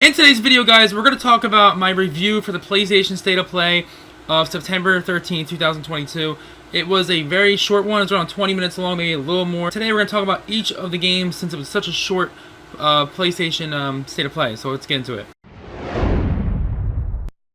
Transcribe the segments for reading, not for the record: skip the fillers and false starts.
In today's video, guys, we're going to talk about my review for the PlayStation State of Play of September 13, 2022. It was a very short one. It's around 20 minutes long, maybe a little more. Today, we're going to talk about each of the games since it was such a short PlayStation State of Play. So let's get into it.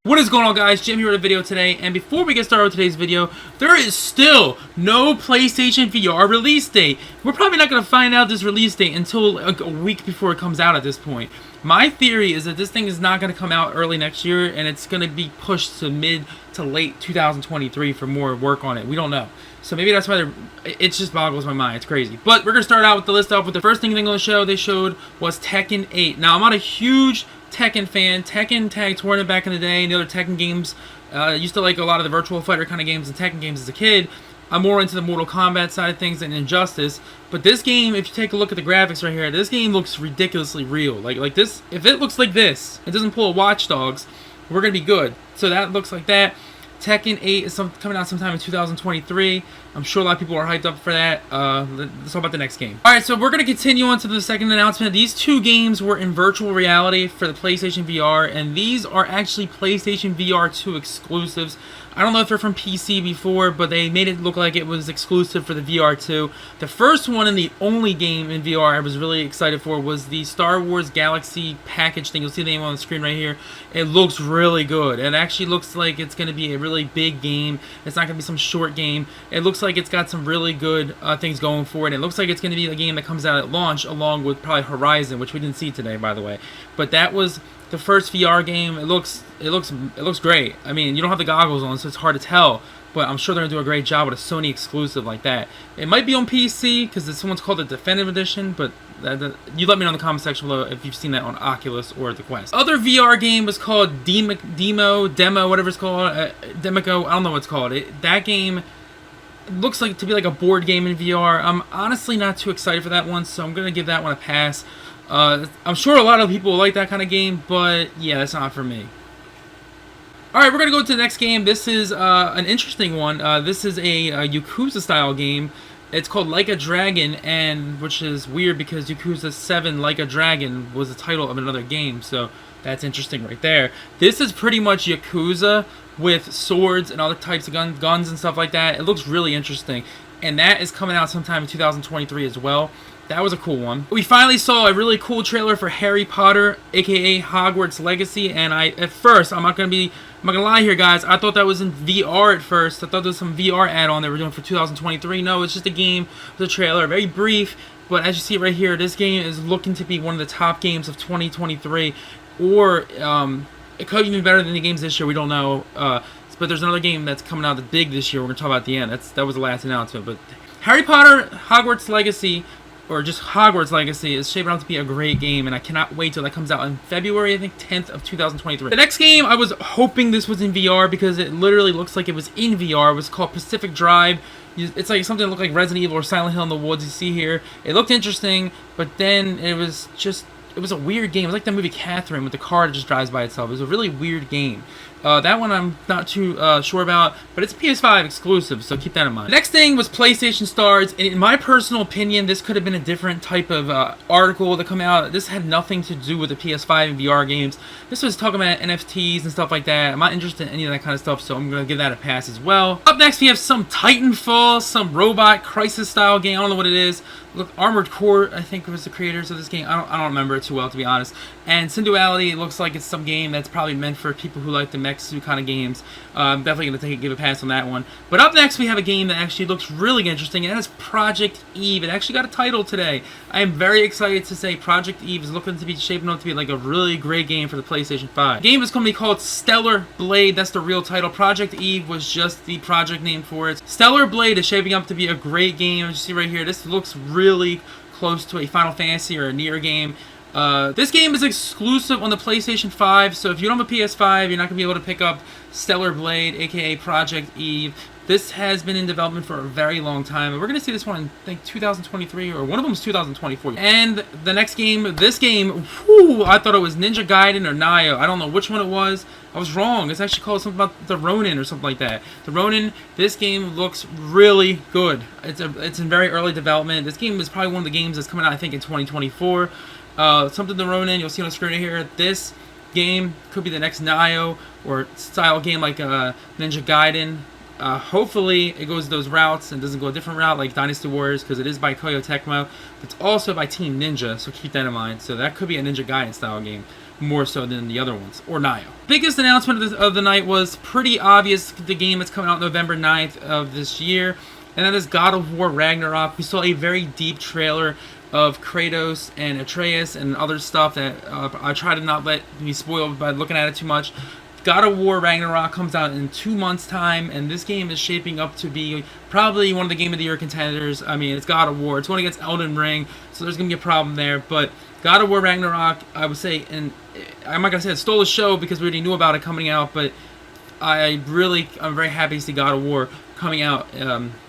What is going on, guys? Jim here with a video today, and before we get started with today's video, there is still no PlayStation VR release date. We're probably not going to find out this release date until like a week before it comes out at this point. My theory is that this thing is not going to come out early next year, and it's going to be pushed to mid to late 2023 for more work on it. We don't know. So maybe that's why it just boggles my mind. It's crazy. But we're going to start out with the list off with the first thing they're going to show. They showed was Tekken 8. Now, I'm not a huge Tekken fan. Tekken Tag Tournament back in the day, and the other Tekken games. Used to like a lot of the virtual fighter kind of games and Tekken games as a kid. I'm more into the Mortal Kombat side of things and Injustice. But this game, if you take a look at the graphics right here, this game looks ridiculously real. Like this, if it looks like this, it doesn't pull a Watch Dogs, we're gonna be good. So that looks like that. Tekken 8 is coming out sometime in 2023. I'm sure a lot of people are hyped up for that. Let's talk about the next game. Alright, so we're going to continue on to the second announcement. These two games were in virtual reality for the PlayStation VR, and these are actually PlayStation VR2 exclusives. I don't know if they're from PC before, but they made it look like it was exclusive for the VR2. The first one and the only game in VR I was really excited for was the Star Wars Galaxy package thing. You'll see the name on the screen right here. It looks really good. It actually looks like it's going to be a really big game. It's not going to be some short game. It looks like it's got some really good things going for it. It looks like it's going to be a game that comes out at launch along with probably Horizon, which we didn't see today, by the way. But that was the first VR game. It looks great. I mean, you don't have the goggles on, so it's hard to tell, but I'm sure they're gonna do a great job with a Sony exclusive like that. It might be on PC because this one's called the Definitive Edition, but you let me know in the comment section below if you've seen that on Oculus or the Quest. Other VR game was called Demo, whatever it's called, Democo. I don't know what it's called. That game looks like to be like a board game in VR. I'm honestly not too excited for that one, so I'm gonna give that one a pass. I'm sure a lot of people like that kind of game, but yeah, that's not for me. Alright, we're going to go to the next game. This is an interesting one. This is a Yakuza style game. It's called Like a Dragon, and which is weird because Yakuza 7 Like a Dragon was the title of another game, so that's interesting right there. This is pretty much Yakuza with swords and other types of guns and stuff like that. It looks really interesting, and that is coming out sometime in 2023 as well. That was a cool one. We finally saw a really cool trailer for Harry Potter, aka Hogwarts Legacy, and at first, I'm not gonna lie here, guys, I thought that was in VR at first. I thought there was some VR add-on they were doing for 2023. No, it's just a game with a trailer, very brief, but as you see right here, this game is looking to be one of the top games of 2023, or it could be even better than the games this year, we don't know, but there's another game that's coming out big this year we're gonna talk about at the end. That was the last announcement, but Harry Potter, Hogwarts Legacy, or just Hogwarts Legacy, is shaping up to be a great game, and I cannot wait till that comes out in February, I think 10th of 2023. The next game, I was hoping this was in VR because it literally looks like it was in VR. It was called Pacific Drive. It's like something that looked like Resident Evil or Silent Hill in the Woods you see here. It looked interesting, but then it was a weird game. It was like that movie Catherine with the car that just drives by itself. It was a really weird game. That one I'm not too sure about, but it's a PS5 exclusive, so keep that in mind. The next thing was PlayStation Stars, and in my personal opinion, this could have been a different type of article to come out. This had nothing to do with the PS5 and VR games. This was talking about NFTs and stuff like that. I'm not interested in any of that kind of stuff, so I'm going to give that a pass as well. Up next, we have some Titanfall, some robot crisis style game. I don't know what it is. Look, Armored Core, I think, was the creators of this game. I don't remember it too well, to be honest. And Synduality, it looks like it's some game that's probably meant for people who like the mech suit kind of games. I'm definitely going to give a pass on that one. But up next, we have a game that actually looks really interesting, and that is Project Eve. It actually got a title today. I am very excited to say Project Eve is looking to be shaping up to be like a really great game for the PlayStation 5. The game is going to be called Stellar Blade. That's the real title. Project Eve was just the project name for it. Stellar Blade is shaping up to be a great game. As you see right here, this looks really close to a Final Fantasy or a Nier game. This game is exclusive on the PlayStation 5, so if you don't have a PS5, you're not going to be able to pick up Stellar Blade, aka Project Eve. This has been in development for a very long time, and we're going to see this one in, I think, 2023, or one of them is 2024. And the next game, this game, whew, I thought it was Ninja Gaiden or Nioh. I don't know which one it was. I was wrong. It's actually called something about the Ronin or something like that. The Ronin, this game looks really good. It's in very early development. This game is probably one of the games that's coming out, I think, in 2024. Something to Ronin, you'll see on the screen here. This game could be the next Nioh or style game like Ninja Gaiden. Hopefully it goes those routes and doesn't go a different route like Dynasty Warriors, because it is by Koei Tecmo. It's also by Team Ninja, so keep that in mind. So that could be a Ninja Gaiden style game, more so than the other ones, or Nioh. Biggest announcement of the night was pretty obvious, the game that's coming out November 9th of this year, and that is God of War Ragnarok. We saw a very deep trailer of Kratos and Atreus and other stuff that I try to not let me spoiled by looking at it too much. God of War Ragnarok comes out in 2 months' time, and this game is shaping up to be probably one of the Game of the Year contenders. I mean, it's God of War. It's going against Elden Ring, so there's going to be a problem there. But God of War Ragnarok, I would say, and I'm not going to say it stole the show because we already knew about it coming out, but I'm very happy to see God of War coming out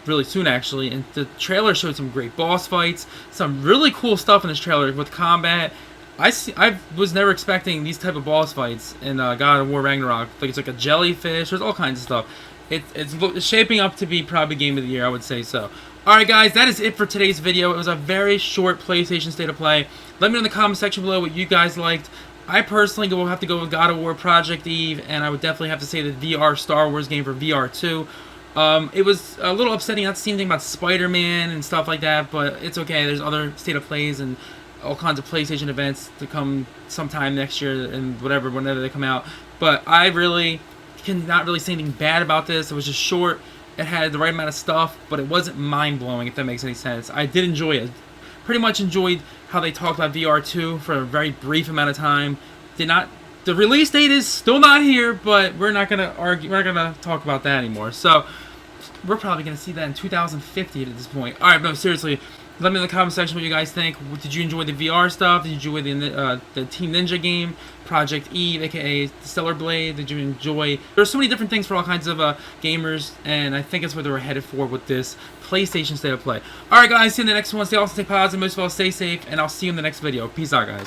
really soon, actually. And the trailer showed some great boss fights, some really cool stuff in this trailer with combat. I was never expecting these type of boss fights in God of War Ragnarok. Like, it's like a jellyfish. There's all kinds of stuff. It's shaping up to be probably Game of the Year, I would say so. Alright guys, that is it for today's video. It was a very short PlayStation State of Play. Let me know in the comment section below what you guys liked. I personally will have to go with God of War Project Eve, and I would definitely have to say the VR Star Wars game for VR2. It was a little upsetting not to see anything about Spider-Man and stuff like that, but it's okay. There's other State of Plays and all kinds of PlayStation events to come sometime next year and whenever they come out. But I really cannot really say anything bad about this. It was just short. It had the right amount of stuff, but it wasn't mind-blowing, if that makes any sense. I did enjoy it. Pretty much enjoyed how they talked about VR2 for a very brief amount of time. The release date is still not here, but we're not gonna argue. We're not gonna talk about that anymore. So we're probably gonna see that in 2050 at this point. All right, no, seriously. Let me know in the comment section what you guys think. Did you enjoy the VR stuff? Did you enjoy the Team Ninja game, Project Eve, aka Stellar Blade? Did you enjoy? There's so many different things for all kinds of gamers, and I think that's where they were headed for with this PlayStation State of Play. All right, guys, see you in the next one. Stay awesome, stay positive, most of all, stay safe, and I'll see you in the next video. Peace out, guys.